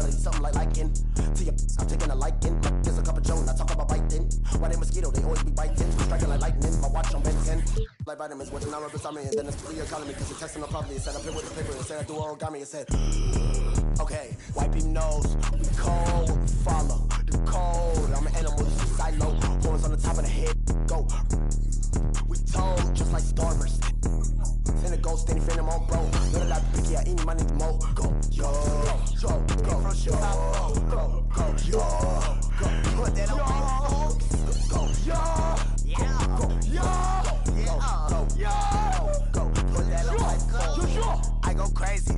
personality, something like liking. To your I'm taking a liking. There's a cup of Joe, and I talk about biting. Why they mosquito, they always be biting. Striking like lightning, my watch on Ben 10. Like vitamins, with an hour beside me, and then it's the economy, because it's testing the poverty. It said I play with the paper, it said I do origami, it said, okay, wipe your nose, we cold, follow the code. I'm an animal, this is silo. Horns on the top of the head, go. We told, just like starburst. Send a ghost, any fan, I'm on bro. None of that picky, I eat money, mo. Go, yo, go, go, from Chicago. Go, go, yo, go. Put that on my go, yo, yeah, go, yo, go, yo, go. Put that on my phone. I go crazy.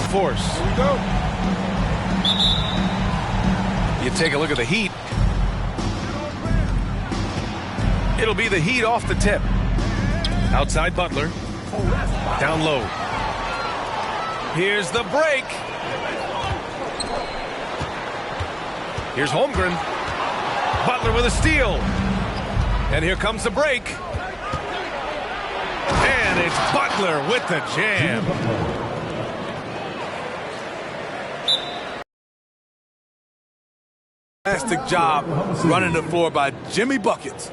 Force. Here we go. You take a look at the Heat. It'll be the Heat off the tip. Outside Butler. Down low. Here's the break. Here's Holmgren. Butler with a steal. And here comes the break. And it's Butler with the jam. Fantastic job running the floor by Jimmy Buckets.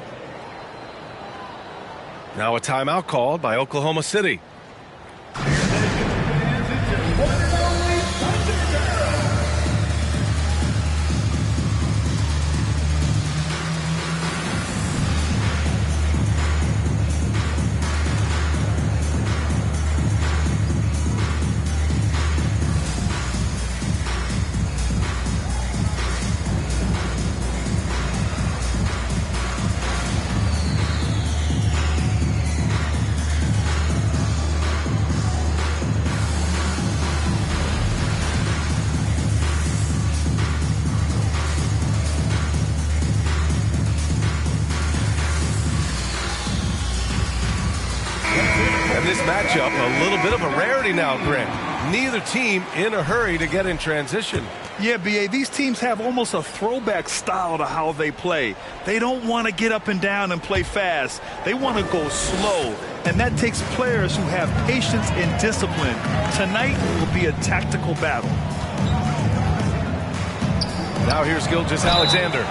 Now a timeout called by Oklahoma City. This matchup, a little bit of a rarity now, Grant. Neither team in a hurry to get in transition. Yeah, B.A., these teams have almost a throwback style to how they play. They don't want to get up and down and play fast. They want to go slow, and that takes players who have patience and discipline. Tonight will be a tactical battle. Now here's Gilgeous-Alexander.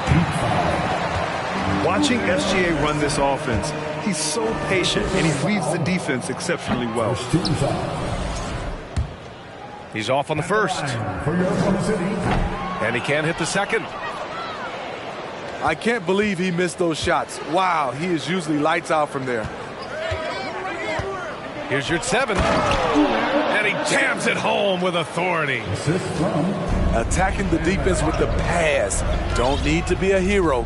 Watching SGA run this offense, he's so patient, and he reads the defense exceptionally well. He's off on the first. And he can't hit the second. I can't believe he missed those shots. Wow, he is usually lights out from there. Here's your 7. And he jams it home with authority. Attacking the defense with the pass. Don't need to be a hero.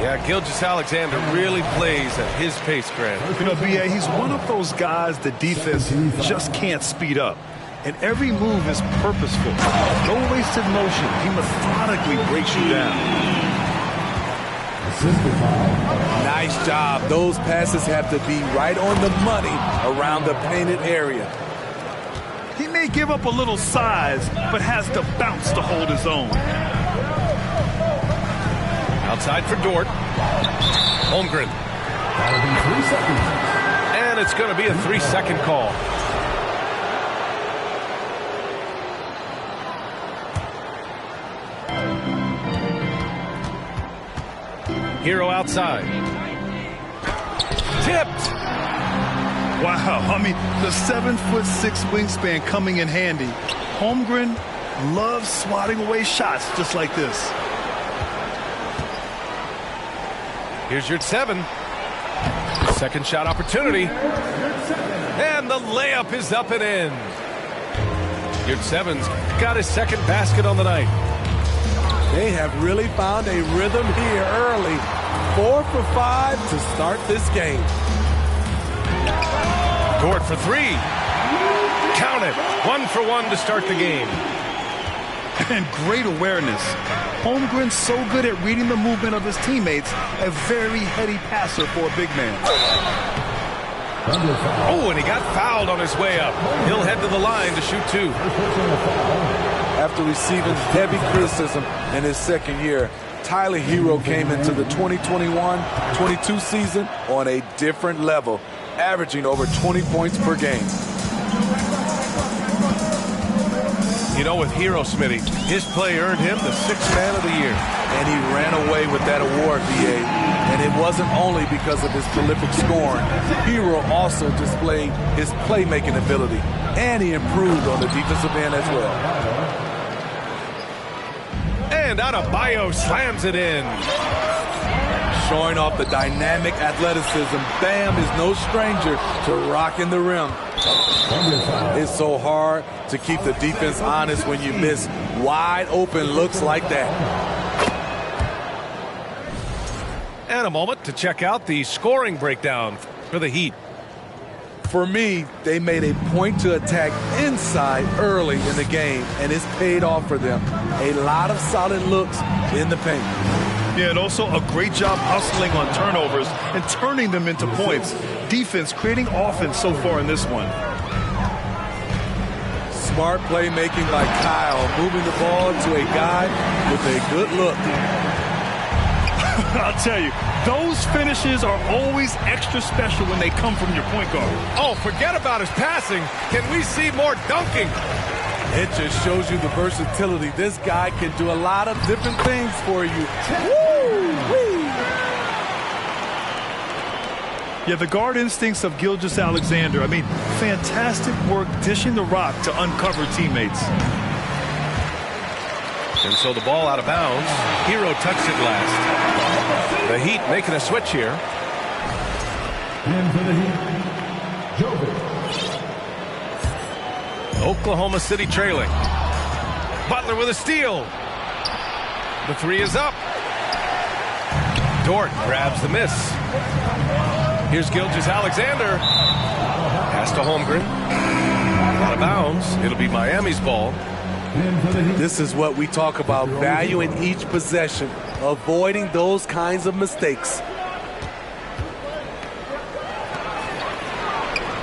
Yeah, Gilgeous-Alexander really plays at his pace, Grant. You know, B.A., he's one of those guys the defense just can't speed up. And every move is purposeful. No wasted motion. He methodically breaks you down. Nice job. Those passes have to be right on the money around the painted area. He may give up a little size, but has the bounce to hold his own. Outside for Dort. Holmgren. That'll be 3 seconds. And it's going to be a 3-second call. Hero outside. Tipped. Wow, I mean, the 7'6" wingspan coming in handy. Holmgren loves swatting away shots just like this. Here's your 7. Second shot opportunity. And the layup is up and in. Your 7's got his second basket on the night. They have really found a rhythm here early. 4 for 5 to start this game. Dort for 3. Count it. 1 for 1 to start the game. And great awareness. Holmgren's so good at reading the movement of his teammates, a very heady passer for a big man. Oh, and he got fouled on his way up. He'll head to the line to shoot 2. After receiving heavy criticism in his second year, Tyler Hero came into the 2021-22 season on a different level, averaging over 20 points per game. You know, with Hero, Smitty, his play earned him the 6th Man of the Year. And he ran away with that award, VA. And it wasn't only because of his prolific scoring. Hero also displayed his playmaking ability, and he improved on the defensive end as well. And Adebayo slams it in. Showing off the dynamic athleticism, Bam is no stranger to rocking the rim. It's so hard to keep the defense honest when you miss wide open looks like that. And a moment to check out the scoring breakdown for the Heat. For me, they made a point to attack inside early in the game, and it's paid off for them. A lot of solid looks in the paint. Yeah, and also a great job hustling on turnovers and turning them into points. Defense creating offense so far in this one. Smart playmaking by Kyle, moving the ball to a guy with a good look. I'll tell you, those finishes are always extra special when they come from your point guard. Oh, forget about his passing. Can we see more dunking? It just shows you the versatility. This guy can do a lot of different things for you. Woo-wee. Yeah, the guard instincts of Gilgeous-Alexander. I mean, fantastic work dishing the rock to uncover teammates. And so the ball out of bounds. Hero touched it last. The Heat making a switch here. And for the Heat, Jovic. Oklahoma City trailing. Butler with a steal. The 3 is up. Dort grabs the miss. Here's Gilgeous-Alexander. Pass to Holmgren. Out of bounds. It'll be Miami's ball. This is what we talk about, valuing each possession, avoiding those kinds of mistakes.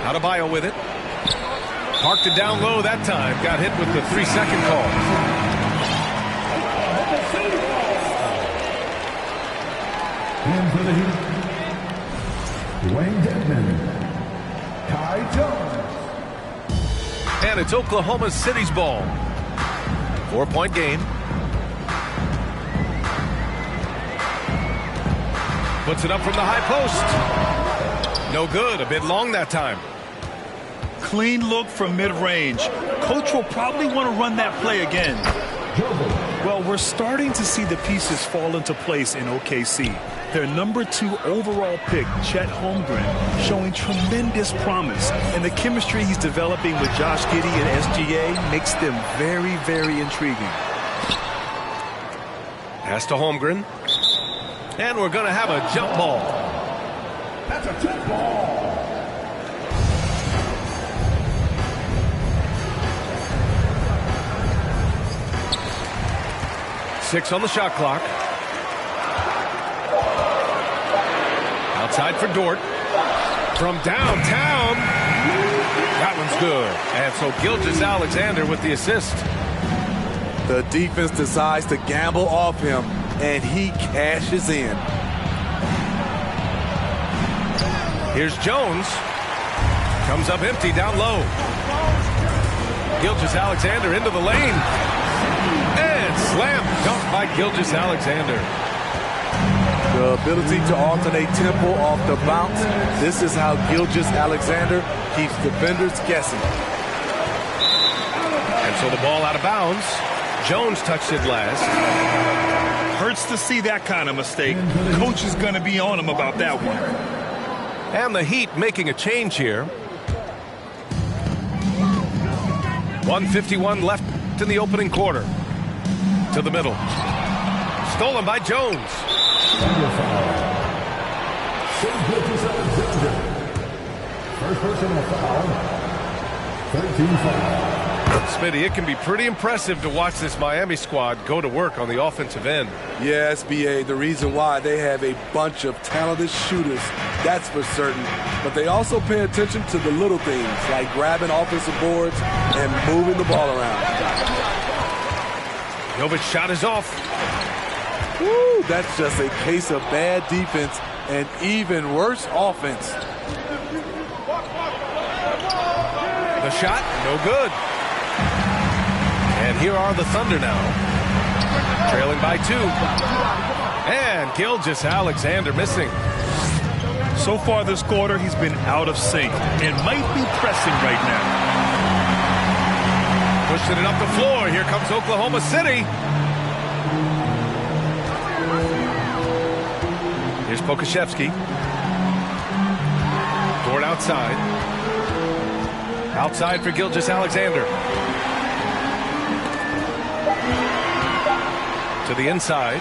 Adebayo with it. Parked it down low that time. Got hit with the 3-second call. And for the Heat, Dwayne Dedmon, Kai Jones. And it's Oklahoma City's ball. 4-point game. Puts it up from the high post. No good. A bit long that time. Clean look from mid-range. Coach will probably want to run that play again. Well, we're starting to see the pieces fall into place in OKC. Their number 2 overall pick, Chet Holmgren, showing tremendous promise. And the chemistry he's developing with Josh Giddey and SGA makes them very, very intriguing. Pass to Holmgren. And we're going to have a jump ball. That's a jump ball. Six on the shot clock. Outside for Dort. From downtown. That one's good. And so Gilgeous-Alexander with the assist. The defense decides to gamble off him, and he cashes in. Here's Jones. Comes up empty down low. Gilgeous-Alexander into the lane. And slam dunk by Gilgeous-Alexander. The ability to alternate tempo off the bounce. This is how Gilgeous-Alexander keeps defenders guessing. And so the ball out of bounds. Jones touched it last. Hurts to see that kind of mistake. Coach is going to be on him about that one. And the Heat making a change here. 1:51 left in the opening quarter. To the middle. Stolen by Jones. First personal foul. 13 foul. Smitty, it can be pretty impressive to watch this Miami squad go to work on the offensive end. Yes, B.A., the reason why they have a bunch of talented shooters, that's for certain. But they also pay attention to the little things, like grabbing offensive boards and moving the ball around. Jovic's shot is off. Woo, that's just a case of bad defense and even worse offense. The shot, no good. And here are the Thunder now, trailing by 2. And Gilgeous-Alexander missing. So far this quarter, he's been out of sync and might be pressing right now. Pushing it up the floor. Here comes Oklahoma City. Here's Pokusevski. Dort outside. Outside for Gilgeous-Alexander. To the inside.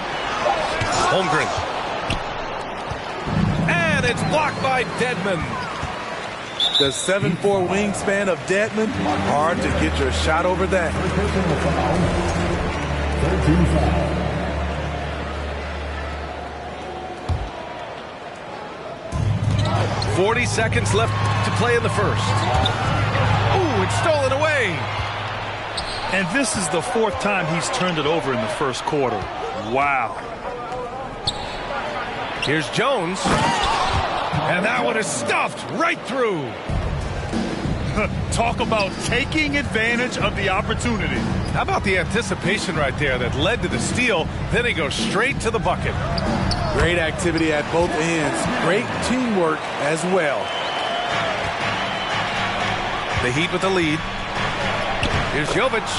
Holmgren. And it's blocked by Dedmon. The 7'4" wingspan of Dedmon, hard to get your shot over that. 13 foul. 40 seconds left to play in the first. Ooh, it's stolen away. And this is the 4th time he's turned it over in the first quarter. Wow. Here's Jones. And that one is stuffed right through. Talk about taking advantage of the opportunity. How about the anticipation right there that led to the steal? Then he goes straight to the bucket. Great activity at both ends. Great teamwork as well. The Heat with the lead. Here's Jovic.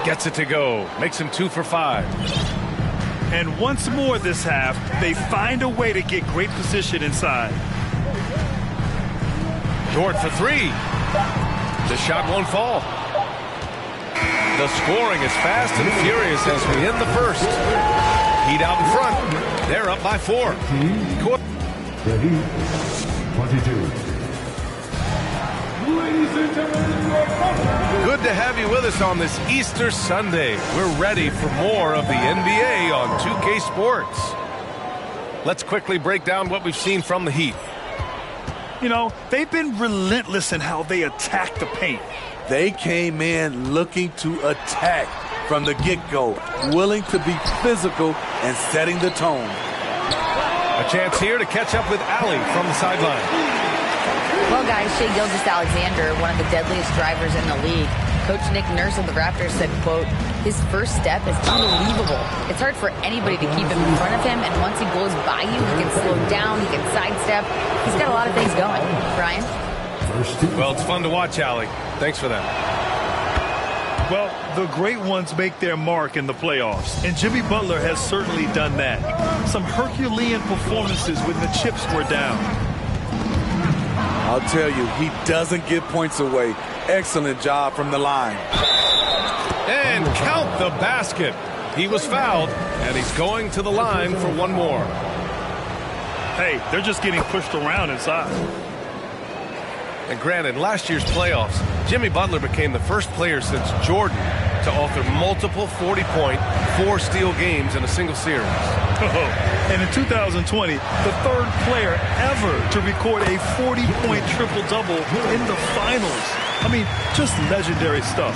Gets it to go. Makes him 2 for 5. And once more this half, they find a way to get great position inside. Dort for 3. The shot won't fall. The scoring is fast and furious as we end the first. Heat out in front. They're up by 4. The Heat, 22. Ladies and gentlemen, Good to have you with us on this Easter Sunday. We're ready for more of the NBA on 2K Sports. Let's quickly break down what we've seen from the Heat. You know, they've been relentless in how they attack the paint. They came in looking to attack from the get-go, willing to be physical and setting the tone. A chance here to catch up with Allie from the sideline. Well, guys, Shai Gilgeous-Alexander, one of the deadliest drivers in the league. Coach Nick Nurse of the Raptors said, quote, his first step is unbelievable. It's hard for anybody to keep him in front of him, and once he goes by you, he can slow down, he can sidestep. He's got a lot of things going. Brian? Well, it's fun to watch, Allie. Thanks for that. Well, the great ones make their mark in the playoffs, and Jimmy Butler has certainly done that. Some Herculean performances when the chips were down. I'll tell you, he doesn't give points away. Excellent job from the line. And count the basket. He was fouled, and he's going to the line for one more. Hey, they're just getting pushed around inside. And granted, last year's playoffs, Jimmy Butler became the first player since Jordan to author multiple 40-point, 4-steal games in a single series. And in 2020, the third player ever to record a 40-point triple-double in the finals. I mean, just legendary stuff.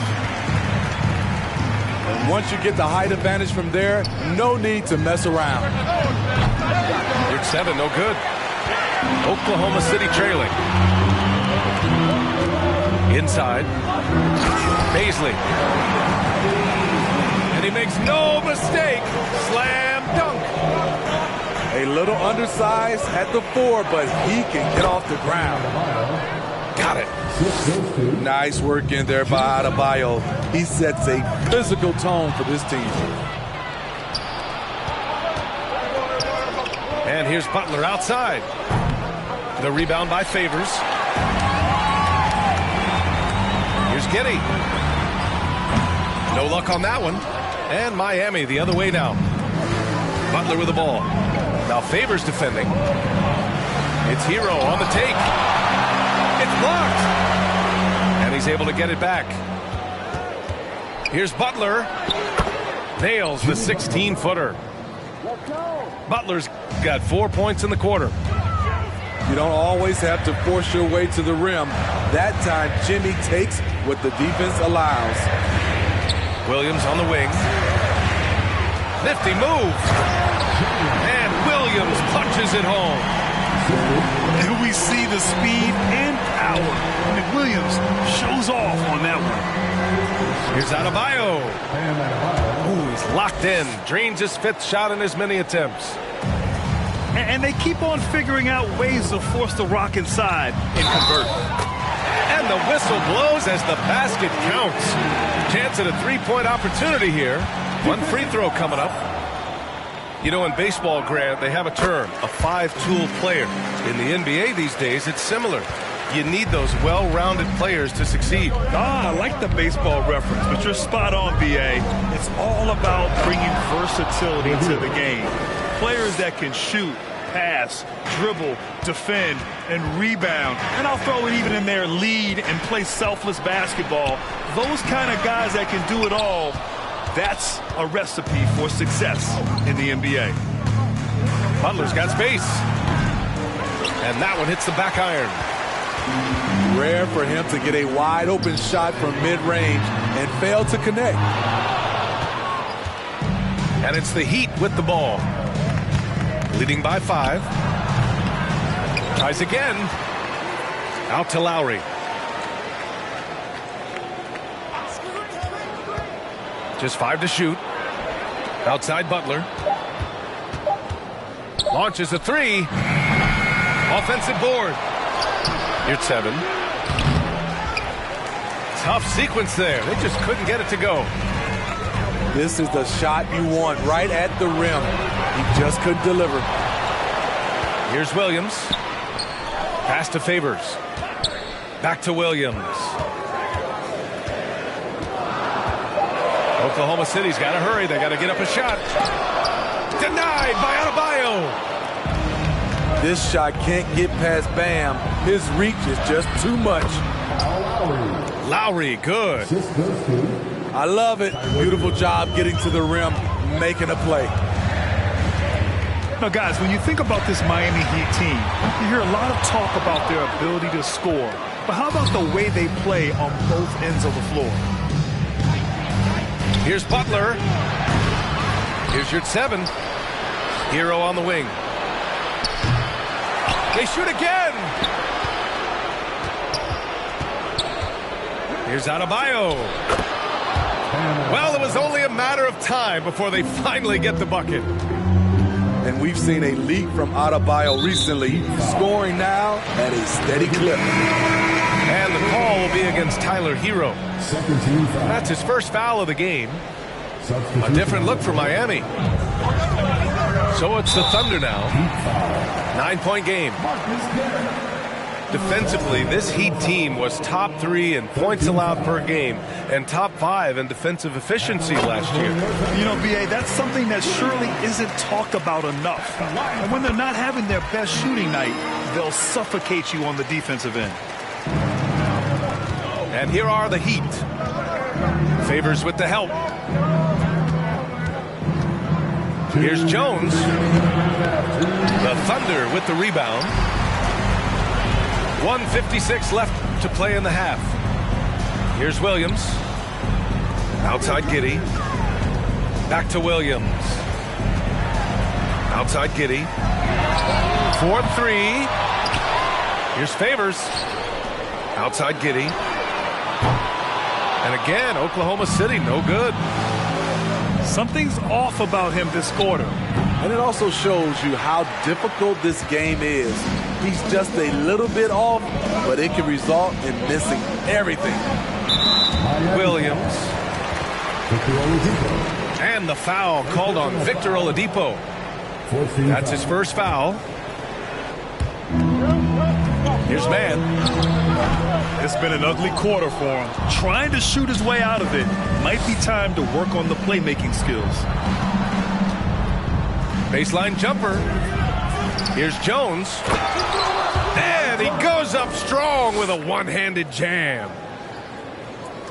And once you get the height advantage from there, no need to mess around. Here's 7, no good. Oklahoma City trailing. Inside. Paisley. And he makes no mistake. Slam dunk. A little undersized at the 4, but he can get off the ground. Got it. Nice work in there by Adebayo. He sets a physical tone for this team. And here's Butler outside. The rebound by Favors. Here's Giddey. No luck on that one. And Miami the other way now. Butler with the ball. Now Favors defending. It's Hero on the take. It's blocked. And he's able to get it back. Here's Butler. Nails the 16-footer. Butler's got 4 points in the quarter. You don't always have to force your way to the rim. That time, Jimmy takes what the defense allows. Williams on the wing. Nifty move. And Williams punches it home. And we see the speed and power. I mean, Williams shows off on that one. Here's Adebayo. Ooh, he's locked in. Drains his 5th shot in as many attempts. And they keep on figuring out ways to force the Rock inside and convert. And the whistle blows as the basket counts. Chance at a 3-point opportunity here. One free throw coming up. You know, in baseball, Grant, they have a term, a 5-tool player. In the NBA these days, it's similar. You need those well-rounded players to succeed. I like the baseball reference, but you're spot on, B.A. It's all about bringing versatility to the game. Players that can shoot, pass, dribble, defend, and rebound. And I'll throw it even in there, lead and play selfless basketball. Those kind of guys that can do it all, that's a recipe for success in the NBA. Butler's got space. And that one hits the back iron. Rare for him to get a wide open shot from mid-range and fail to connect. And it's the Heat with the ball. Leading by 5. Tries again. Out to Lowry. Just 5 to shoot. Outside Butler. Launches a 3. Offensive board. Here's 7. Tough sequence there. They just couldn't get it to go. This is the shot you want right at the rim. He just couldn't deliver. Here's Williams. Pass to Favors. Back to Williams. Oklahoma City's got to hurry. They got to get up a shot. Denied by Adebayo. This shot can't get past Bam. His reach is just too much. Lowry, good. I love it. Beautiful job getting to the rim, making a play. Now, guys, when you think about this Miami Heat team, you hear a lot of talk about their ability to score. But how about the way they play on both ends of the floor? Here's Butler. Here's your 7. Hero on the wing. They shoot again. Here's Adebayo. Well, it was only a matter of time before they finally get the bucket. And we've seen a leap from Adebayo recently, scoring now at a steady clip. And the call will be against Tyler Hero. That's his first foul of the game. A different look for Miami. So it's the Thunder now. 9-point game. Defensively, this Heat team was top 3 in points allowed per game and top 5 in defensive efficiency last year. You know, B.A., that's something that surely isn't talked about enough. And when they're not having their best shooting night, they'll suffocate you on the defensive end. And here are the Heat. Favors with the help. Here's Jones. The Thunder with the rebound. 1:56 left to play in the half. Here's Williams. Outside Giddey. Back to Williams. Outside Giddey. 4-3. Here's Favors. Outside Giddey. And again, Oklahoma City, no good. Something's off about him this quarter. And it also shows you how difficult this game is. He's just a little bit off, but it can result in missing everything. Williams. And the foul called on Victor Oladipo. That's his first foul. Here's Mann. It's been an ugly quarter for him. Trying to shoot his way out of it. Might be time to work on the playmaking skills. Baseline jumper. Here's Jones. And he goes up strong with a one-handed jam.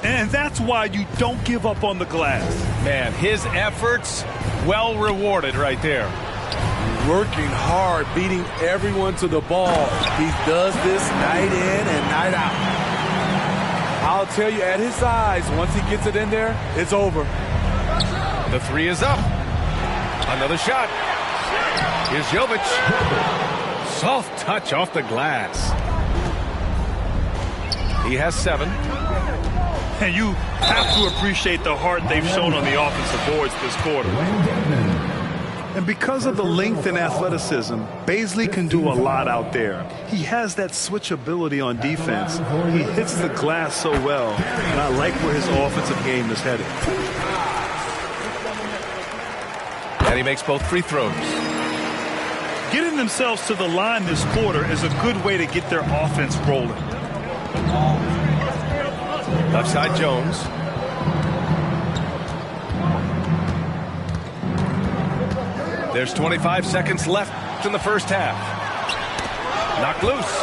And that's why you don't give up on the glass. Man, his efforts well rewarded right there. Working hard, beating everyone to the ball. He does this night in and night out. I'll tell you, at his size, once he gets it in there, it's over. The three is up. Another shot. Here's Jovic. Soft touch off the glass. He has 7. And you have to appreciate the heart they've shown on the offensive boards this quarter. And because of the length and athleticism, Bazley can do a lot out there. He has that switchability on defense. He hits the glass so well, and I like where his offensive game is headed. And he makes both free throws. Getting themselves to the line this quarter is a good way to get their offense rolling. Left side Jones. There's 25 seconds left in the first half. Knocked loose.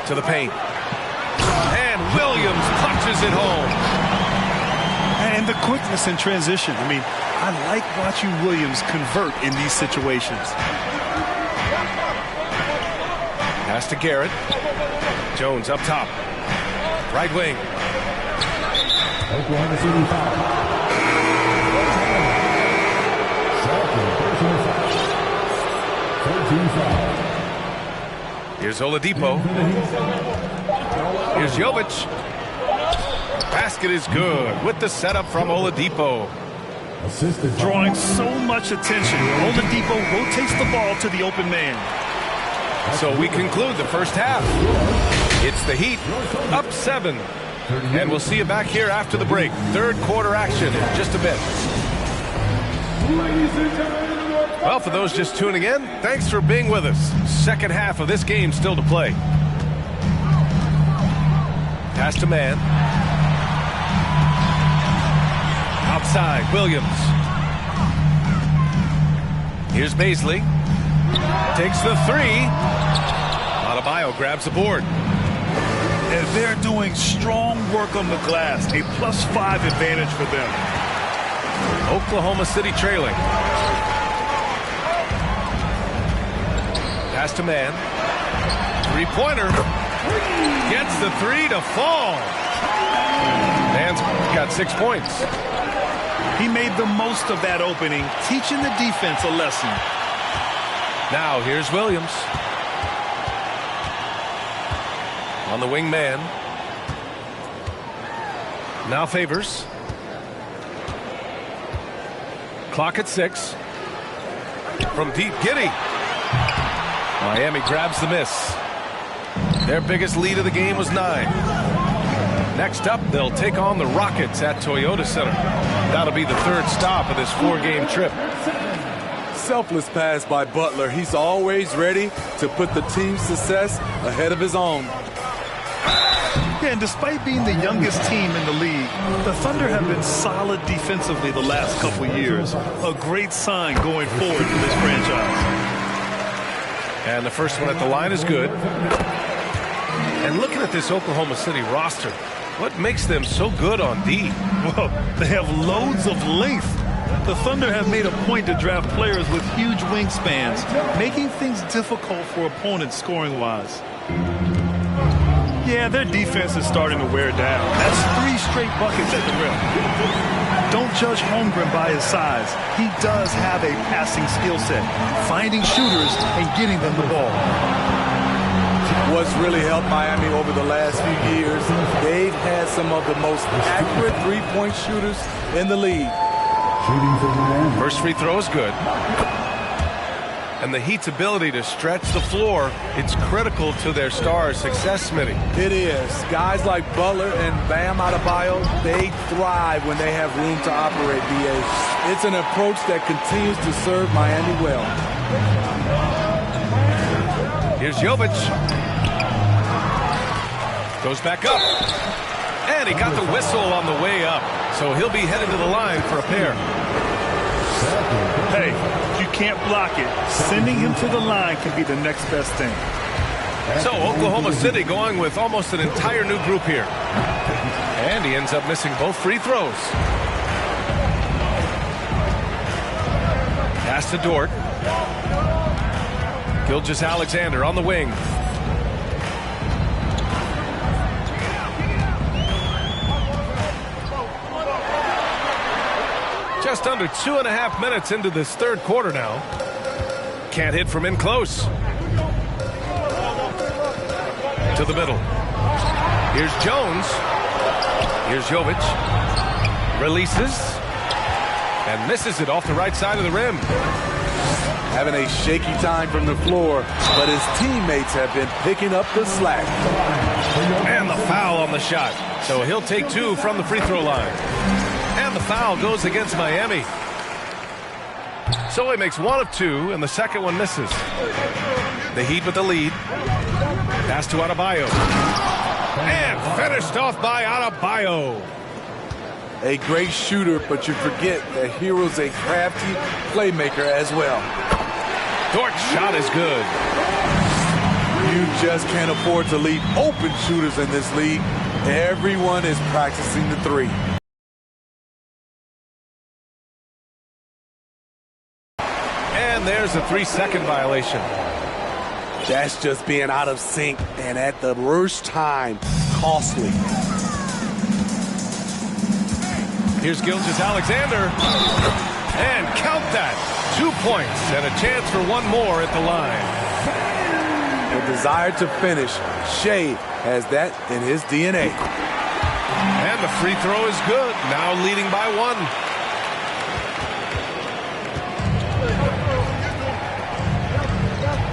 To the paint. And Williams punches it home. And the quickness in transition. I mean, I like watching Williams convert in these situations. Pass to Garrett. Jones up top. Right wing. Oklahoma City foul. Second personal foul. 13 foul. Here's Oladipo. Here's Jovic. Basket is good with the setup from Oladipo. Assisted Drawing so much attention. Oladipo rotates the ball to the open man. So we conclude the first half. It's the Heat up 7. And we'll see you back here after the break. Third quarter action in just a bit. Well, for those just tuning in, thanks for being with us. Second half of this game still to play. Pass to man. Outside, Williams. Here's Bazley. Takes the 3. Adebayo grabs the board. And they're doing strong work on the glass. A +5 advantage for them. Oklahoma City trailing. Pass to man. Three-pointer. Gets the 3 to fall. Man's got 6 points. He made the most of that opening, teaching the defense a lesson. Now here's Williams. On the wing man. Now Favors. Clock at 6. From deep, Giddey. Miami grabs the miss. Their biggest lead of the game was 9. Next up, they'll take on the Rockets at Toyota Center. That'll be the third stop of this 4-game trip. Selfless pass by Butler. He's always ready to put the team's success ahead of his own. Yeah, and despite being the youngest team in the league, the Thunder have been solid defensively the last couple years. A great sign going forward for this franchise. And the first one at the line is good. And looking at this Oklahoma City roster, what makes them so good on D? Well, they have loads of length. The Thunder have made a point to draft players with huge wingspans, making things difficult for opponents scoring-wise. Yeah, their defense is starting to wear down. That's 3 straight buckets at the rim. Don't judge Holmgren by his size. He does have a passing skill set, finding shooters and getting them the ball. What's really helped Miami over the last few years, they've had some of the most accurate three-point shooters in the league. First free throw is good. And the Heat's ability to stretch the floor, it's critical to their stars' success, Smitty. It is. Guys like Butler and Bam Adebayo, they thrive when they have room to operate, B.A. It's an approach that continues to serve Miami well. Here's Jovic. Goes back up. And he got the whistle on the way up. So he'll be headed to the line for a pair. Hey, you can't block it. Sending him to the line can be the next best thing. So Oklahoma City going with almost an entire new group here. And he ends up missing both free throws. Pass to Dort. Gilgeous-Alexander on the wing. Just under 2.5 minutes into this third quarter now. Can't hit from in close. To the middle. Here's Jones. Here's Jovic. Releases. And misses it off the right side of the rim. Having a shaky time from the floor, but his teammates have been picking up the slack. And the foul on the shot. So he'll take 2 from the free throw line. And the foul goes against Miami. So he makes 1 of 2, and the second one misses. The Heat with the lead. Pass to Adebayo. And finished off by Adebayo. A great shooter, but you forget that Hero's a crafty playmaker as well. Dort's shot is good. You just can't afford to leave open shooters in this league. Everyone is practicing the three. And there's a 3-second violation. That's just being out of sync and at the worst time, costly. Here's Gilgeous-Alexander. And count that. 2 points and a chance for 1 more at the line. The desire to finish. Shea has that in his DNA. And the free throw is good. Now leading by 1.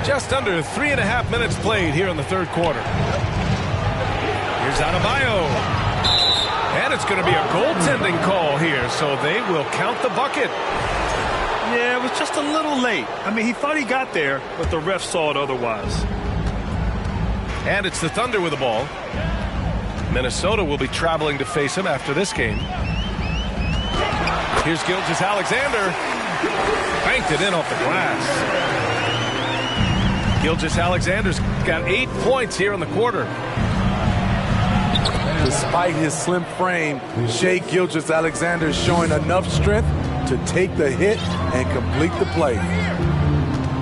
Just under 3.5 minutes played here in the third quarter. Here's Adebayo. And it's going to be a goaltending call here, so they will count the bucket. Yeah, it was just a little late. I mean, he thought he got there, but the ref saw it otherwise. And it's the Thunder with the ball. Minnesota will be traveling to face him after this game. Here's Gilgeous-Alexander. Banked it in off the glass. Gilgeous-Alexander's got 8 points here in the quarter. Despite his slim frame, Shea Gilgeous-Alexander is showing enough strength to take the hit and complete the play.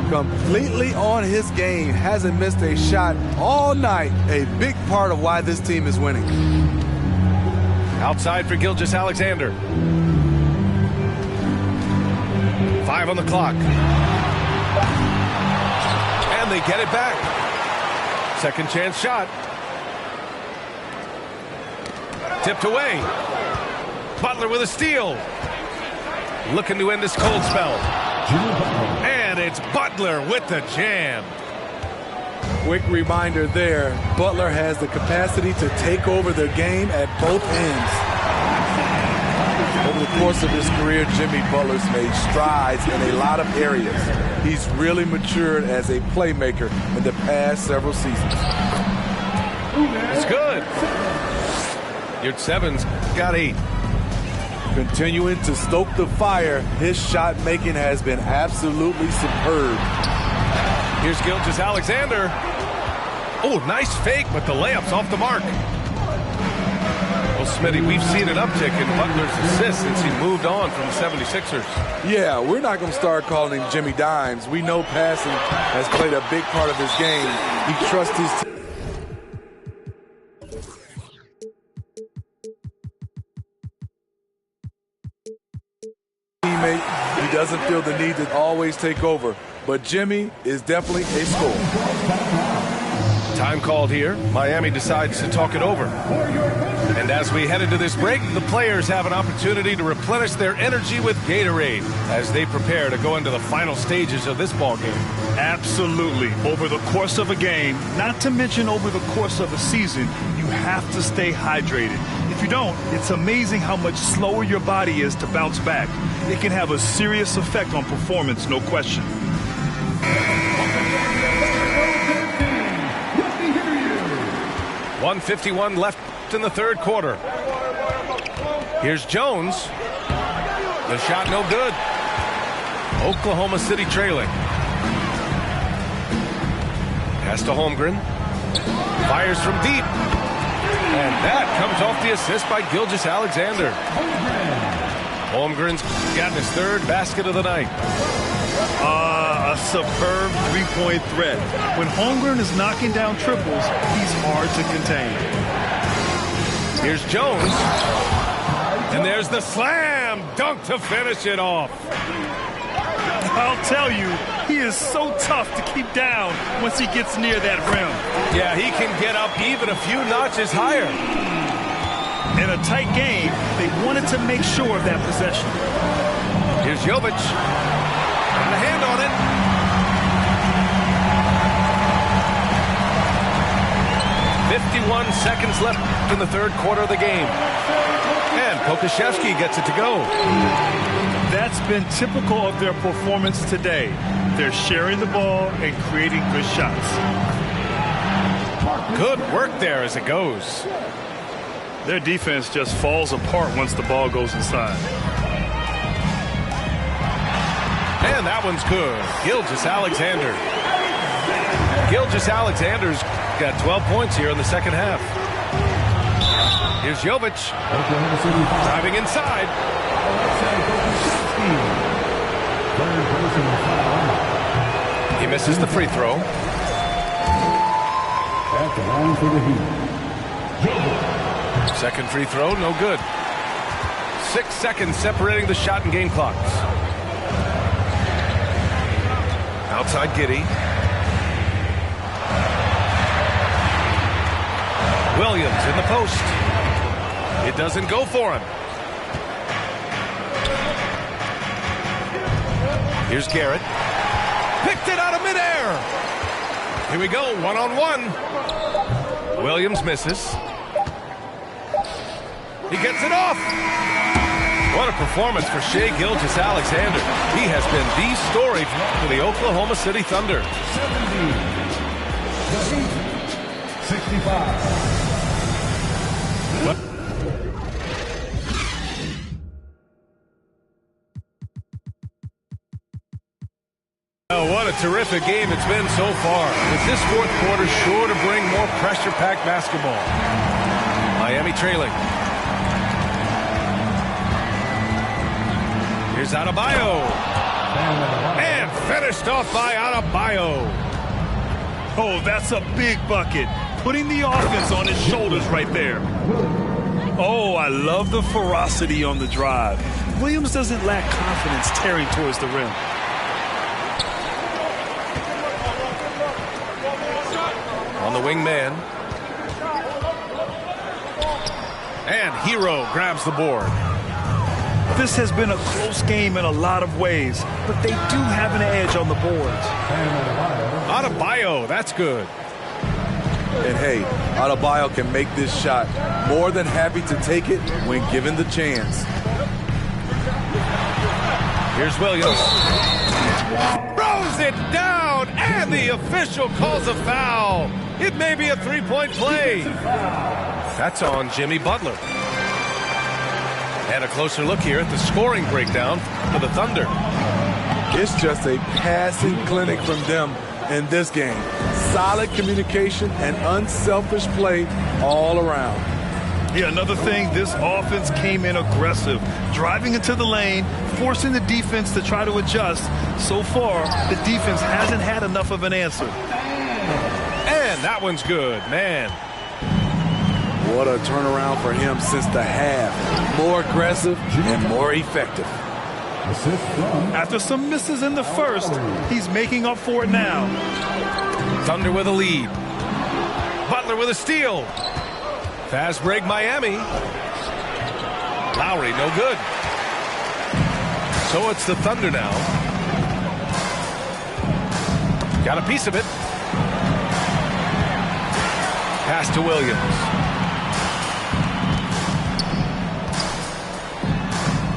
Completely on his game, hasn't missed a shot all night. A big part of why this team is winning. Outside for Gilgeous-Alexander. 5 on the clock. And they get it back. Second chance shot. Tipped away. Butler with a steal. Looking to end this cold spell. And it's Butler with the jam. Quick reminder there, Butler has the capacity to take over the game at both ends. Over the course of his career, Jimmy Butler's made strides in a lot of areas. He's really matured as a playmaker in the past several seasons. It's good. Yurtseven's got 8. Continuing to stoke the fire, his shot making has been absolutely superb. Here's Gilgeous-Alexander. Oh, nice fake, but the layup's off the mark. Well, Smitty, we've seen an uptick in Butler's assists since he moved on from the 76ers. Yeah, we're not going to start calling him Jimmy Dimes. We know passing has played a big part of his game. He trusts his team. He doesn't feel the need to always take over, but Jimmy is definitely a scorer. Time called here. Miami decides to talk it over. And as we head into this break, the players have an opportunity to replenish their energy with Gatorade as they prepare to go into the final stages of this ball game. Absolutely. Over the course of a game, not to mention over the course of a season, you have to stay hydrated. If you don't, it's amazing how much slower your body is to bounce back. It can have a serious effect on performance, no question. 1:51 left in the third quarter. Here's Jones. The shot no good. Oklahoma City trailing. Pass to Holmgren. Fires from deep. And that comes off the assist by Gilgeous-Alexander. Holmgren's gotten his third basket of the night. A superb three-point threat. When Holmgren is knocking down triples, he's hard to contain. Here's Jones. And there's the slam dunk to finish it off. I'll tell you, he is so tough to keep down once he gets near that rim. Yeah, he can get up even a few notches higher. In a tight game, they wanted to make sure of that possession. Here's Jovic. And the hand on it. .51 seconds left in the third quarter of the game. And Pokusevski gets it to go. That's been typical of their performance today. They're sharing the ball and creating good shots. Good work there as it goes. Their defense just falls apart once the ball goes inside. And that one's good. Gilgeous-Alexander. Gilgeous-Alexander's got 12 points here in the second half. Here's Jovic. Driving inside. He misses the free throw. At the line for the Heat. Second free throw, no good. 6 seconds separating the shot and game clocks. Outside Giddey. Williams in the post. It doesn't go for him. Here's Garrett. Picked it out of midair. Here we go, one-on-one. Williams misses. He gets it off. What a performance for Shai Gilgeous-Alexander. He has been the story for the Oklahoma City Thunder. 65. Oh, what a terrific game it's been so far. With this fourth quarter sure to bring more pressure-packed basketball. Miami trailing. Here's Adebayo. And finished off by Adebayo. Oh, that's a big bucket. Putting the offense on his shoulders right there. Oh, I love the ferocity on the drive. Williams doesn't lack confidence tearing towards the rim. On the wing man. And Hero grabs the board. This has been a close game in a lot of ways, but they do have an edge on the boards. Adebayo, that's good. And hey, Adebayo can make this shot. More than happy to take it when given the chance. Here's Williams. Throws it down, and the official calls a foul. It may be a three-point play. That's on Jimmy Butler. And a closer look here at the scoring breakdown for the Thunder. It's just a passing clinic from them in this game. Solid communication and unselfish play all around. Yeah, another thing, this offense came in aggressive, driving into the lane, forcing the defense to try to adjust. So far, the defense hasn't had enough of an answer. And that one's good, man. What a turnaround for him since the half. More aggressive and more effective. After some misses in the first, he's making up for it now. Thunder with a lead. Butler with a steal. Fast break Miami. Lowry no good. So it's the Thunder now. Got a piece of it. Pass to Williams.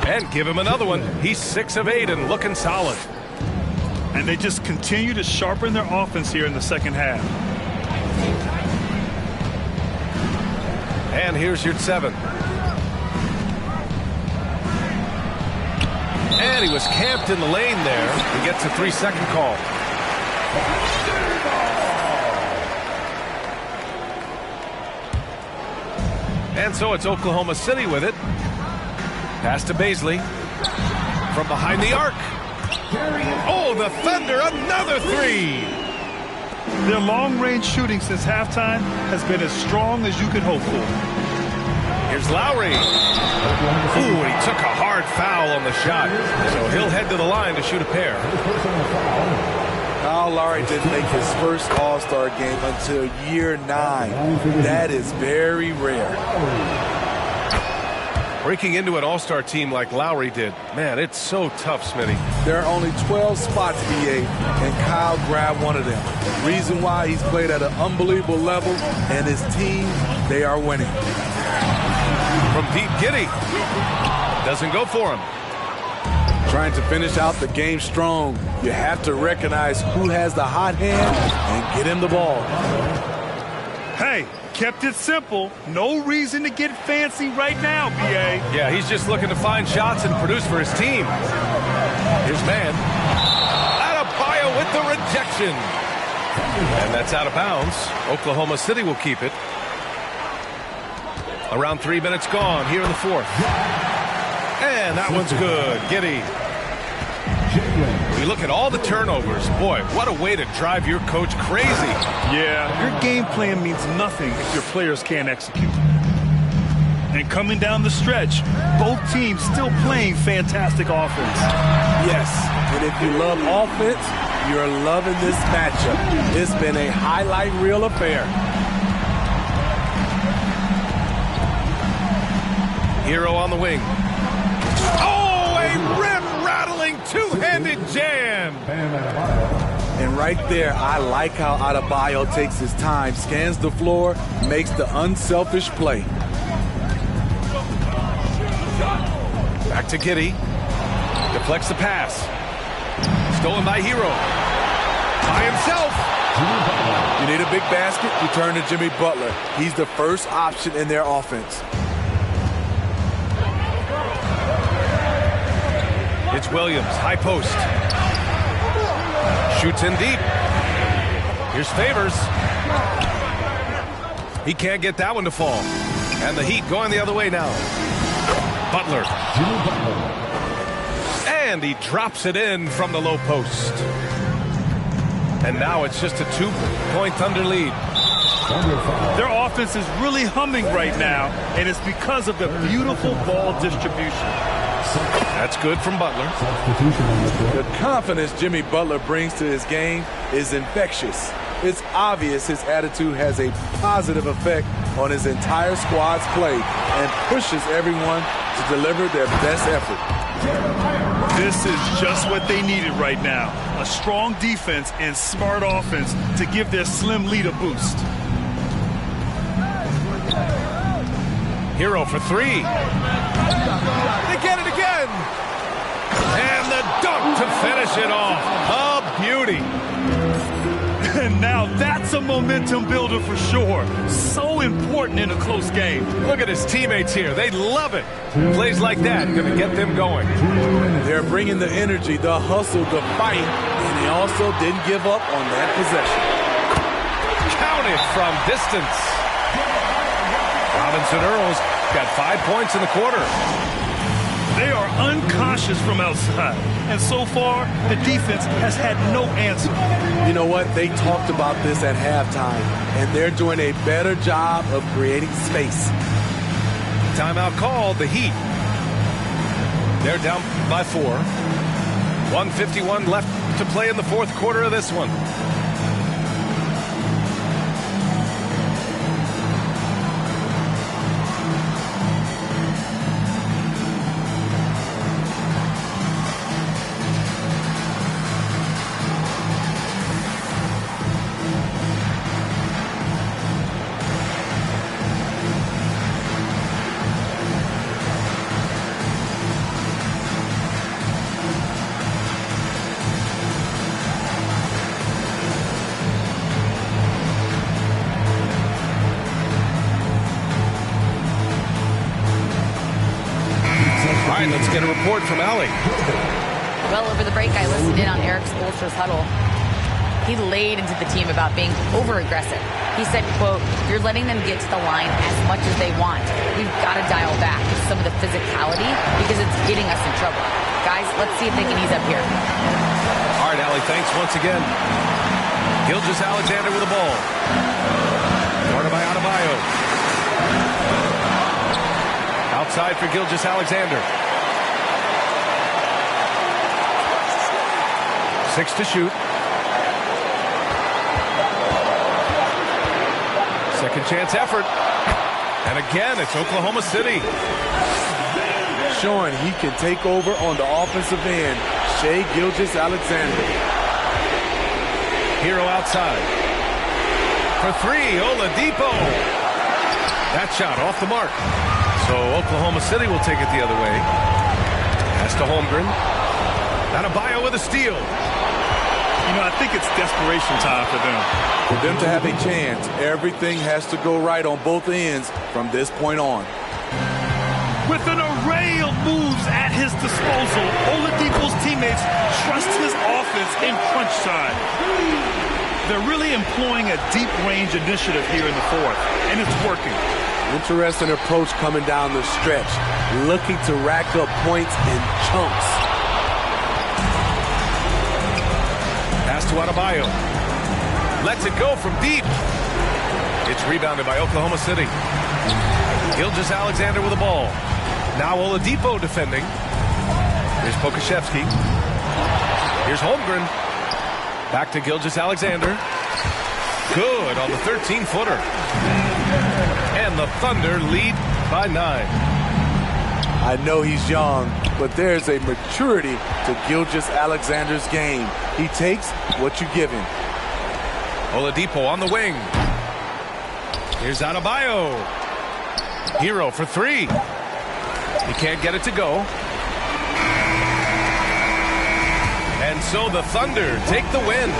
And give him another one. He's 6 of 8 and looking solid. And they just continue to sharpen their offense here in the second half. And here's your 7. And he was camped in the lane there. He gets a 3-second call. And so it's Oklahoma City with it. Pass to Baisley. From behind the arc. Oh, the Thunder, another three. Their long-range shooting since halftime has been as strong as you could hope for. Here's Lowry. Ooh, and he took a hard foul on the shot. So he'll head to the line to shoot a pair. Kyle Lowry didn't make his first All-Star game until year 9. That is very rare. Breaking into an All-Star team like Lowry did, man, it's so tough, Smitty. There are only 12 spots, BA, and Kyle grabbed one of them. Reason why he's played at an unbelievable level, and his team, they are winning. From deep, Giddey. Doesn't go for him. Trying to finish out the game strong, you have to recognize who has the hot hand and get him the ball. Hey, kept it simple. No reason to get fancy right now, BA. Yeah, he's just looking to find shots and produce for his team. Here's man. Adebayo with the rejection. And that's out of bounds. Oklahoma City will keep it. Around 3 minutes gone here in the fourth. And that one's good. Giddey. We look at all the turnovers. Boy, what a way to drive your coach crazy. Yeah, your game plan means nothing if your players can't execute. And coming down the stretch, both teams still playing fantastic offense. Yes, and if you love offense, you're loving this matchup. It's been a highlight reel affair. Hero on the wing. Oh, a rim-rattling two-handed jam. And right there, I like how Adebayo takes his time, scans the floor, makes the unselfish play. Back to Giddey. Deflects the pass. Stolen by Hero. By himself. You need a big basket, you turn to Jimmy Butler. He's the first option in their offense. It's Williams, high post. Shoots in deep. Here's Favors. He can't get that one to fall. And the Heat going the other way now. Butler. And he drops it in from the low post. And now it's just a 2-point Thunder lead. Their offense is really humming right now, and it's because of the beautiful ball distribution. That's good from Butler. The confidence Jimmy Butler brings to his game is infectious. It's obvious his attitude has a positive effect on his entire squad's play and pushes everyone to deliver their best effort. This is just what they needed right now. A strong defense and smart offense to give their slim lead a boost. Hero for three. They get it again. And the dunk to finish it off. A beauty. And now that's a momentum builder for sure. So important in a close game. Look at his teammates here. They love it. Plays like that going to get them going. They're bringing the energy, the hustle, the fight, and they also didn't give up on that possession. Counted from distance. Robinson Earls got 5 points in the quarter. They are uncautious from outside, and so far, the defense has had no answer. You know what? They talked about this at halftime, and they're doing a better job of creating space. Timeout called, the Heat. They're down by 4. 1:51 left to play in the fourth quarter of this one. All right, let's get a report from Allie. Well, over the break, I listened in on Eric Spoelstra's huddle. he laid into the team about being over-aggressive. He said, quote, "You're letting them get to the line as much as they want. We've got to dial back some of the physicality because it's getting us in trouble. Guys, let's see if they can ease up here." All right, Allie, thanks once again. Gilgeous-Alexander with the ball. Guarded by Adebayo. Outside for Gilgeous-Alexander. 6 to shoot. Second chance effort. And again, it's Oklahoma City. Showing he can take over on the offensive end. Shai Gilgeous-Alexander. Hero outside. For 3, Oladipo. That shot off the mark. So Oklahoma City will take it the other way. Pass to Holmgren. Adebayo with a steal. You know, I think it's desperation time for them. For them to have a chance, everything has to go right on both ends from this point on. With an array of moves at his disposal, Oladipo's teammates trust his offense in crunch time. They're really employing a deep-range initiative here in the fourth, and it's working. Interesting approach coming down the stretch, looking to rack up points in chunks. Pass to Adebayo. Lets it go from deep. It's rebounded by Oklahoma City. Gilgeous-Alexander with the ball. Now Oladipo defending. Here's Pokusevski. Here's Holmgren. Back to Gilgeous-Alexander. Good on the 13-footer. And the Thunder lead by 9. I know he's young, but there's a maturity to Gilgeous-Alexander's game. He takes what you give him. Oladipo on the wing. Here's Adebayo. Hero for 3. He can't get it to go. And so the Thunder take the win.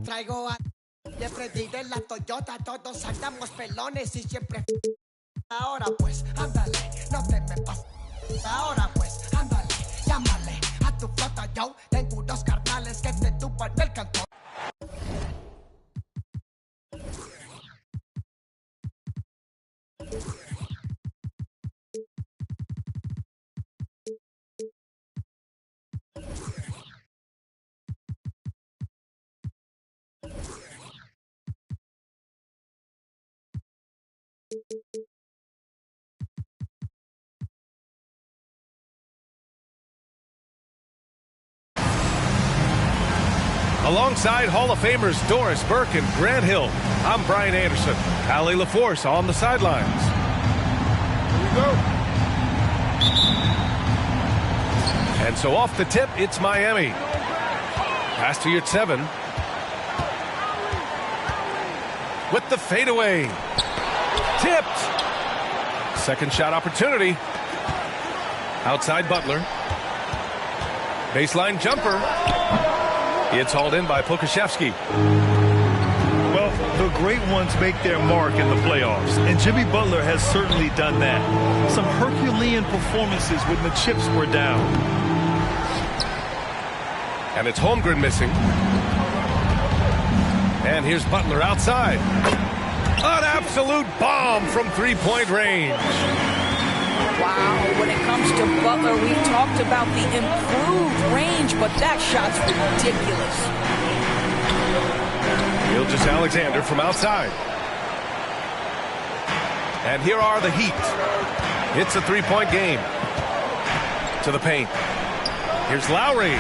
Traigo a de Freddy de la Toyota, todos andamos pelones y siempre. Ahora pues, ándale, no te me pases. Ahora pues, ándale, llámale a tu flota, yo tengo unos carnales que te tupan el cantón. Alongside Hall of Famers Doris Burke and Grant Hill, I'm Brian Anderson. Allie LaForce on the sidelines. Here we go. And so off the tip, it's Miami. Pass to Yurtseven. With the fadeaway. Tipped. Second shot opportunity. Outside Butler. Baseline jumper. It's hauled in by Pokusevski. Well, the great ones make their mark in the playoffs, and Jimmy Butler has certainly done that. Some Herculean performances when the chips were down. And it's Holmgren missing. And here's Butler outside. An absolute bomb from three-point range. Wow, when it comes to Butler, we've talked about the improved range, but that shot's ridiculous. Gilgeous-Alexander from outside. And here are the Heat. It's a three-point game. To the paint. Here's Lowry.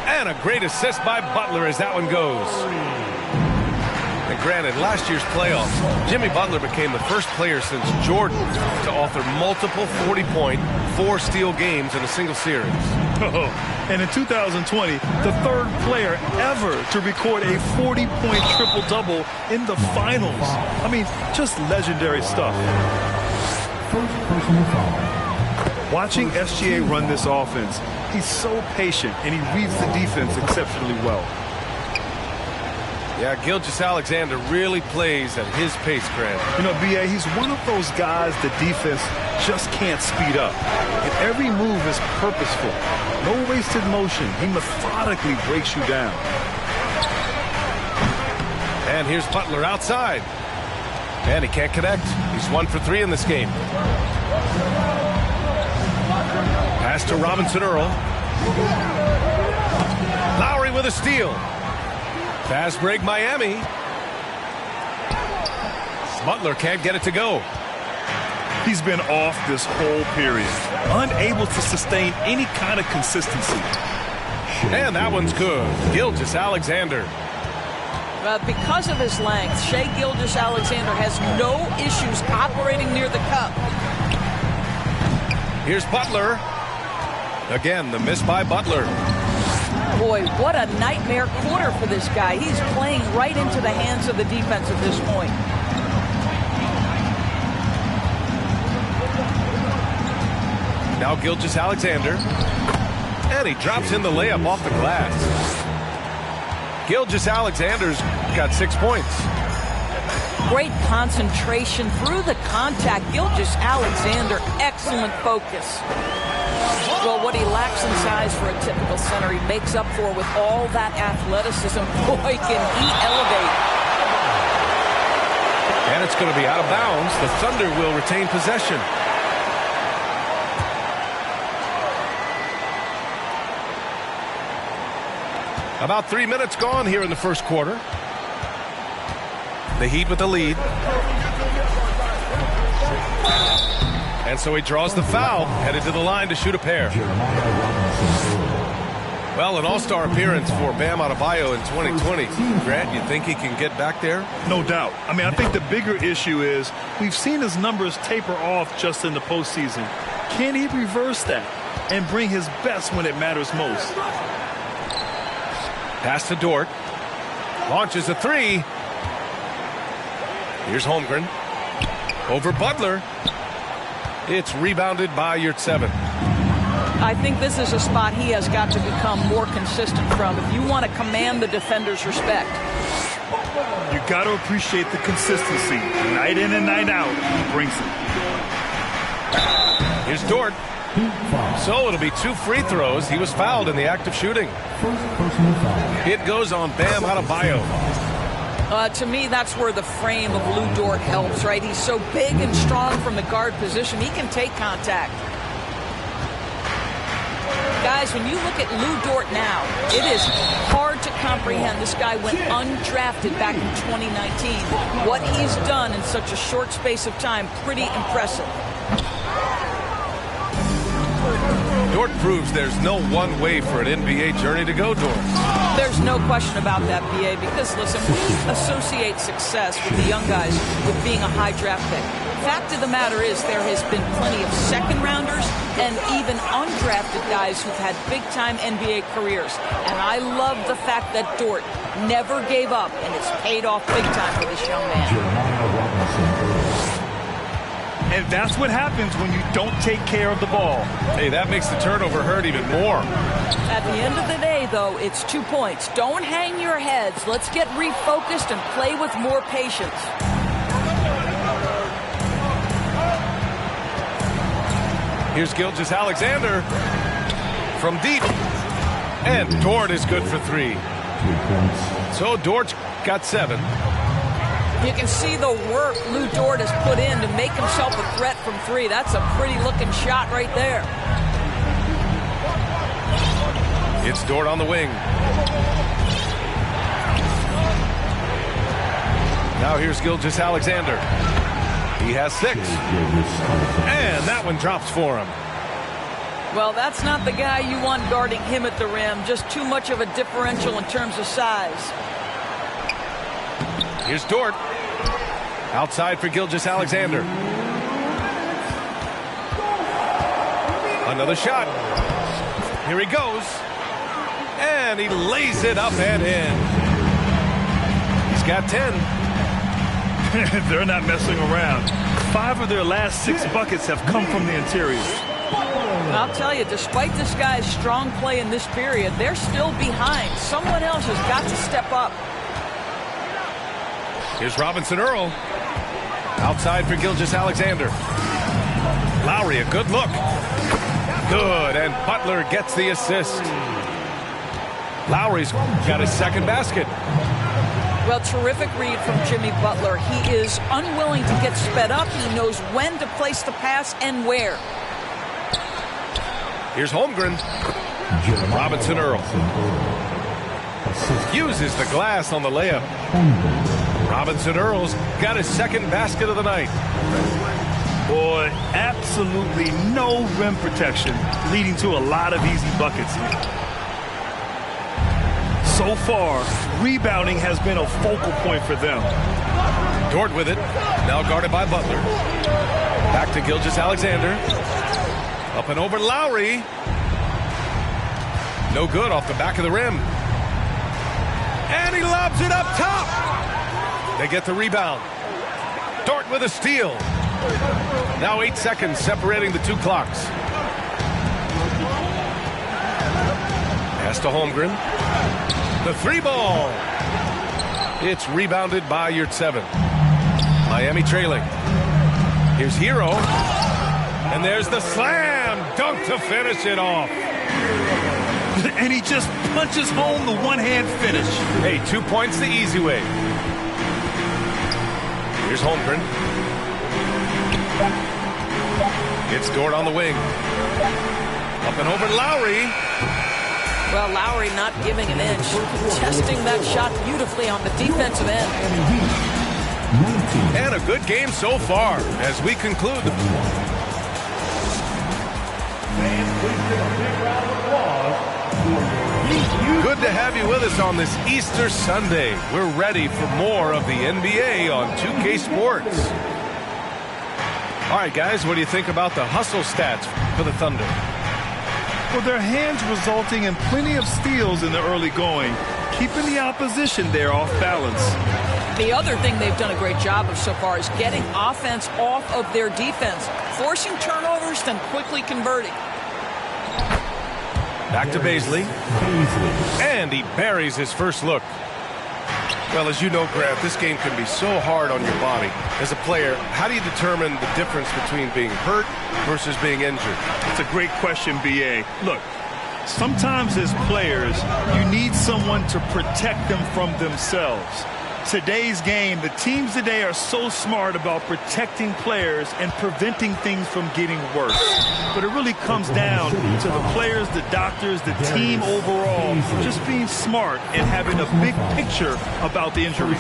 And a great assist by Butler as that one goes. And granted, last year's playoffs, Jimmy Butler became the first player since Jordan to author multiple 40-point, 4-steal games in a single series. And in 2020, the third player ever to record a 40-point triple-double in the finals. I mean, just legendary stuff. First personal foul. Watching SGA run this offense, he's so patient and he reads the defense exceptionally well. Yeah, Gilgeous-Alexander really plays at his pace, Grant. You know, B.A., he's one of those guys the defense just can't speed up. And every move is purposeful. No wasted motion. He methodically breaks you down. And here's Butler outside. And he can't connect. He's 1 for 3 in this game. Pass to Robinson Earl. Lowry with a steal. Fast break Miami. Butler can't get it to go. He's been off this whole period, unable to sustain any kind of consistency. And that one's good. Gilgeous-Alexander. Because of his length, Shai Gilgeous-Alexander has no issues operating near the cup. Here's Butler. Again, the miss by Butler. Boy, what a nightmare quarter for this guy. He's playing right into the hands of the defense at this point. Now Gilgeous-Alexander. And he drops in the layup off the glass. Gilgeous-Alexander's got 6 points. Great concentration through the contact. Gilgeous-Alexander, excellent focus. Well, what he lacks in size for a typical center, he makes up for with all that athleticism. Boy, can he elevate. And it's going to be out of bounds. The Thunder will retain possession. About 3 minutes gone here in the first quarter. The Heat with the lead. And so he draws the foul, headed to the line to shoot a pair. Well, an all-star appearance for Bam Adebayo in 2020. Grant, you think he can get back there? No doubt. I mean, I think the bigger issue is we've seen his numbers taper off just in the postseason. Can he reverse that and bring his best when it matters most? Pass to Dort. Launches a three. Here's Holmgren. Over Butler. It's rebounded by Yurtseven. I think this is a spot he has got to become more consistent from if you want to command the defender's respect. You got to appreciate the consistency. Night in and night out, he brings it. Here's Dort. So it'll be 2 free throws. He was fouled in the act of shooting. It goes on Bam Adebayo. To me, that's where the frame of Lou Dort helps, right? He's so big and strong from the guard position. He can take contact. Guys, when you look at Lou Dort now, it is hard to comprehend. This guy went undrafted back in 2019. What he's done in such a short space of time, pretty impressive. Dort proves there's no one way for an NBA journey to go, Dort. There's no question about that, BA, because, listen, we associate success with the young guys with being a high draft pick. Fact of the matter is there has been plenty of second-rounders and even undrafted guys who've had big-time NBA careers. And I love the fact that Dort never gave up, and it's paid off big time for this young man. And that's what happens when you don't take care of the ball. Hey, that makes the turnover hurt even more. At the end of the day, though, it's 2 points. Don't hang your heads. Let's get refocused and play with more patience. Here's Gilgeous-Alexander from deep. And Dort is good for 3. So Dort's got 7. You can see the work Lou Dort has put in to make himself a threat from 3. That's a pretty looking shot right there. It's Dort on the wing. Now here's Gilgeous-Alexander. He has 6. And that one drops for him. Well, that's not the guy you want guarding him at the rim. Just too much of a differential in terms of size. Here's Dort. Outside for Gilgeous-Alexander. Another shot. Here he goes. And he lays it up and in. He's got 10. They're not messing around. 5 of their last 6 buckets have come from the interior. I'll tell you, despite this guy's strong play in this period, they're still behind. Someone else has got to step up. Here's Robinson Earl. Outside for Gilgeous-Alexander. Lowry, a good look. Good, and Butler gets the assist. Lowry's got his 2nd basket. Well, terrific read from Jimmy Butler. He is unwilling to get sped up. He knows when to place the pass and where. Here's Holmgren. Robinson Earl uses the glass on the layup. Robinson Earl's got his 2nd basket of the night. Boy, absolutely no rim protection, leading to a lot of easy buckets here. So far, rebounding has been a focal point for them. Dort with it, now guarded by Butler. Back to Gilgeous-Alexander. Up and over Lowry. No good off the back of the rim. And he lobs it up top. They get the rebound. Dort with a steal. Now 8 seconds separating the 2 clocks. Pass to Holmgren. The 3 ball. It's rebounded by Yurtseven. Miami trailing. Here's Hero. And there's the slam dunk to finish it off. And he just punches home the one-hand finish. Hey, 2 points the easy way. Here's Holmgren. It's Dort on the wing. Up and over Lowry. Well, Lowry not giving an inch. Contesting that shot beautifully on the defensive end. And a good game so far as we conclude the... Good to have you with us on this Easter Sunday. We're ready for more of the NBA on 2K Sports. All right, guys, what do you think about the hustle stats for the Thunder? Well, their hands resulting in plenty of steals in the early going, keeping the opposition there off balance. The other thing they've done a great job of so far is getting offense off of their defense, forcing turnovers, then quickly converting. Back to Bazley. And he buries his first look. Well, as you know, Grant, this game can be so hard on your body. As a player, how do you determine the difference between being hurt versus being injured? It's a great question, B.A. Look, sometimes as players, you need someone to protect them from themselves. Today's game, the teams today are so smart about protecting players and preventing things from getting worse. But it really comes down to the players, the doctors, the team overall, just being smart and having a big picture about the injuries.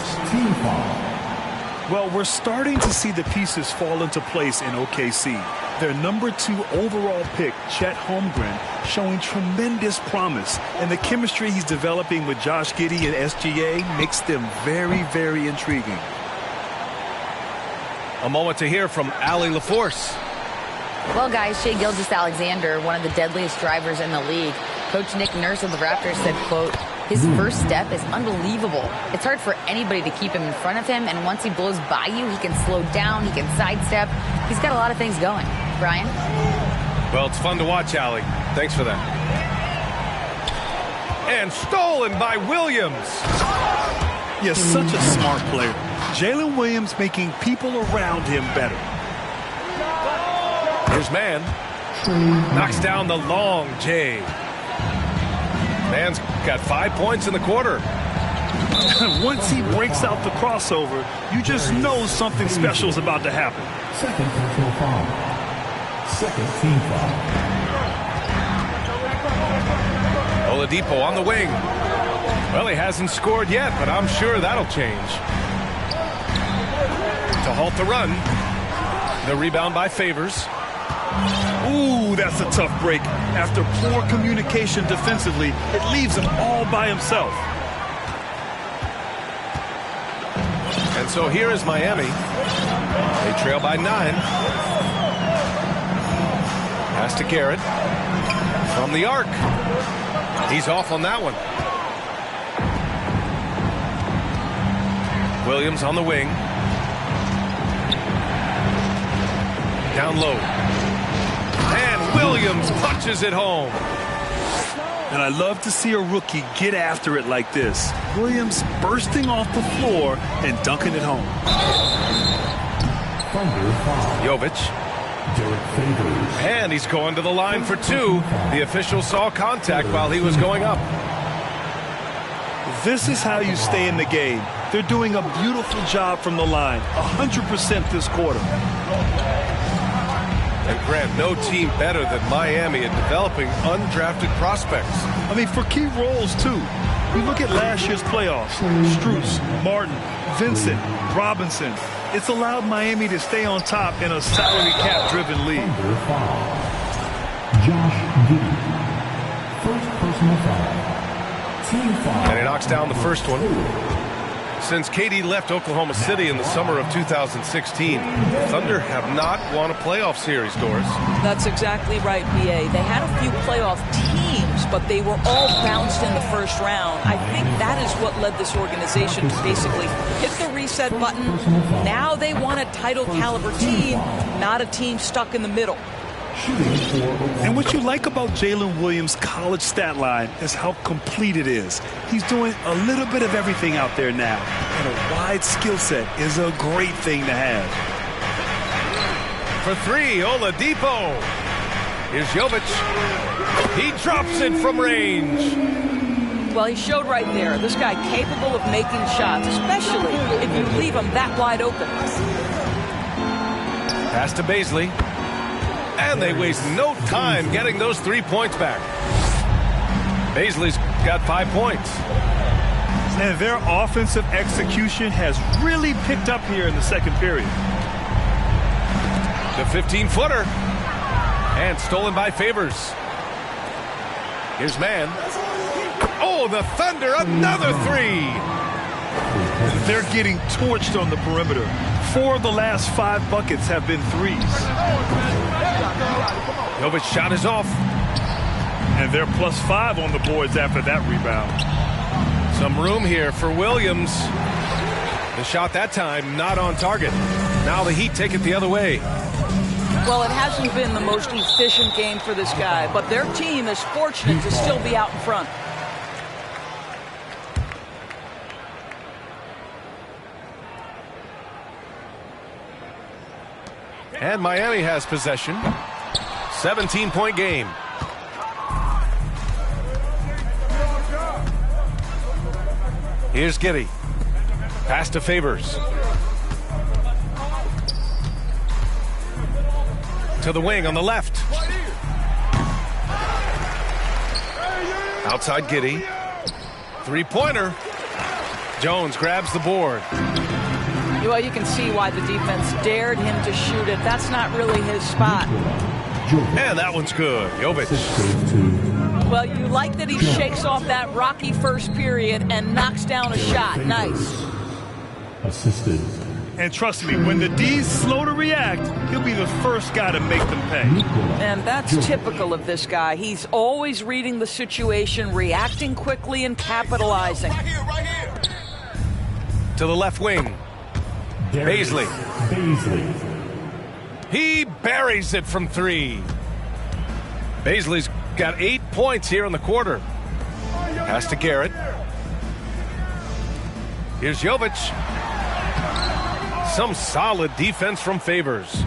Well, we're starting to see the pieces fall into place in OKC. Their number 2 overall pick, Chet Holmgren, showing tremendous promise. And the chemistry he's developing with Josh Giddey and SGA makes them very, very intriguing. A moment to hear from Allie LaForce. Well, guys, Shai Gilgeous-Alexander, one of the deadliest drivers in the league. Coach Nick Nurse of the Raptors said, quote, his first step is unbelievable. It's hard for anybody to keep him in front of him, and once he blows by you, he can slow down, he can sidestep. He's got a lot of things going. Brian? Well, it's fun to watch, Allie. Thanks for that. And stolen by Williams. Yes, such a smart player. Jalen Williams making people around him better. Here's Mann. Knocks down the long J. Mann's got 5 points in the quarter. Once he breaks out the crossover, you just know something special is about to happen. Second personal foul. Second team foul. Oladipo on the wing. Well, he hasn't scored yet, but I'm sure that'll change. To halt the run. The rebound by Favors. Ooh, that's a tough break. After poor communication defensively, it leaves him all by himself. And so here is Miami. They trail by 9. Pass to Garrett. From the arc. He's off on that one. Williams on the wing. Down low. And Williams punches it home. And I love to see a rookie get after it like this. Williams bursting off the floor and dunking it home. Thunder foul. Jovic. Derek Favors. And he's going to the line for 2. The official saw contact while he was going up. This is how you stay in the game. They're doing a beautiful job from the line. 100% this quarter. And Grant, no team better than Miami at developing undrafted prospects. I mean, for key roles, too. You look at last year's playoffs. Strus, Martin, Vincent, Robinson. It's allowed Miami to stay on top in a salary cap-driven league. Thunder foul. Josh Giddey. First personal foul. Team foul. And he knocks down the first one. Since KD left Oklahoma City in the summer of 2016, Thunder have not won a playoff series, Doris. That's exactly right, B.A. They had a few playoff teams, but they were all bounced in the first round. I think that is what led this organization to basically hit the reset button. Now they want a title-caliber team, not a team stuck in the middle. And what you like about Jalen Williams' college stat line is how complete it is. He's doing a little bit of everything out there now. And a wide skill set is a great thing to have. For 3, Oladipo. Here's Jovic. He drops it from range. Well, he showed right there. This guy capable of making shots, especially if you leave him that wide open. Pass to Bazley. And they waste no time getting those 3 points back. Bazley's got 5 points. And their offensive execution has really picked up here in the second period. The 15-footer. And stolen by Favors. Here's Mann. Oh, the Thunder, another 3. They're getting torched on the perimeter. 4 of the last 5 buckets have been threes. Jovic's shot is off. And they're +5 on the boards after that rebound. Some room here for Williams. The shot that time not on target. Now the Heat take it the other way. Well, it hasn't been the most efficient game for this guy, but their team is fortunate to still be out in front. And Miami has possession. 17-point game. Here's Giddey. Pass to Favors. To the wing on the left. Outside Giddey. 3-pointer. Jones grabs the board. Well, you can see why the defense dared him to shoot it. That's not really his spot. And that one's good. Jovic. Well, you like that he shakes off that rocky first period and knocks down a shot. Nice. Assisted. And trust me, when the D's slow to react, he'll be the first guy to make them pay. And that's typical of this guy. He's always reading the situation, reacting quickly, and capitalizing. To the left wing. Bazley. He buries it from 3. Bazley's got 8 points here in the quarter. Pass to Garrett. Here's Jovic. Some solid defense from Favors.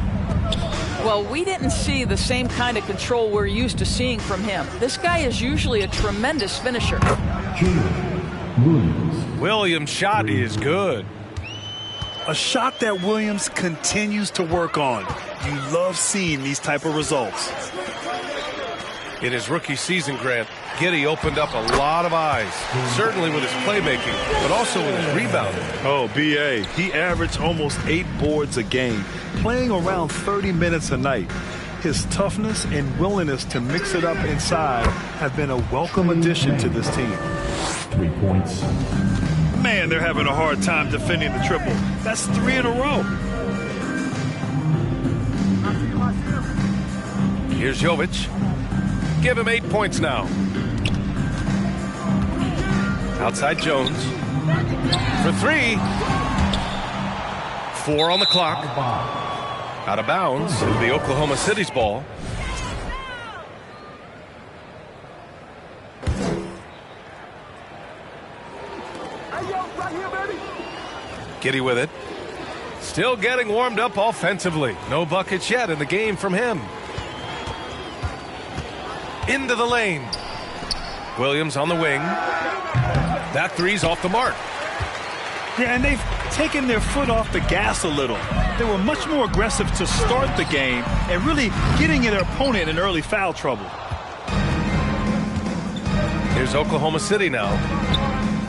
Well, we didn't see the same kind of control we're used to seeing from him. This guy is usually a tremendous finisher. Jalen Williams. Williams' shot is good. A shot that Williams continues to work on. You love seeing these type of results. In his rookie season, Grant, Giddey opened up a lot of eyes, certainly with his playmaking, but also with his rebounding. Oh, B.A., he averaged almost 8 boards a game, playing around 30 minutes a night. His toughness and willingness to mix it up inside have been a welcome addition to this team. 3 points. Man, they're having a hard time defending the triple. That's 3 in a row. Here's Jovic. Give him 8 points now. Outside Jones. For 3. 4 on the clock. Out of bounds. It'll be Oklahoma City's ball. Giddey with it. Still getting warmed up offensively. No buckets yet in the game from him. Into the lane. Williams on the wing. That 3's off the mark. Yeah, and they've taken their foot off the gas a little. They were much more aggressive to start the game and really getting their opponent in early foul trouble. Here's Oklahoma City now.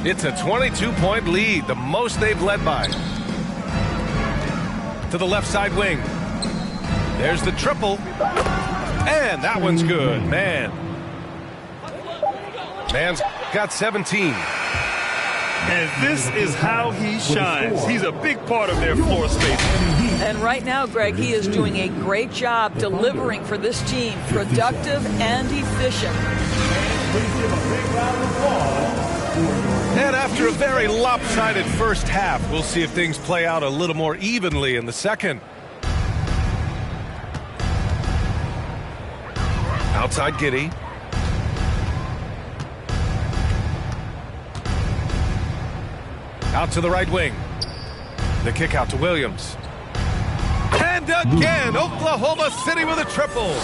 It's a 22-point lead, the most they've led by. To the left side wing. There's the triple. And that one's good. Man's got 17. And this is how he shines. He's a big part of their floor space. And right now, Greg, he is doing a great job delivering for this team, productive and efficient. And after a very lopsided first half, we'll see if things play out a little more evenly in the second. Outside Giddey. Out to the right wing. The kick out to Williams. And again, Oklahoma City with a triple.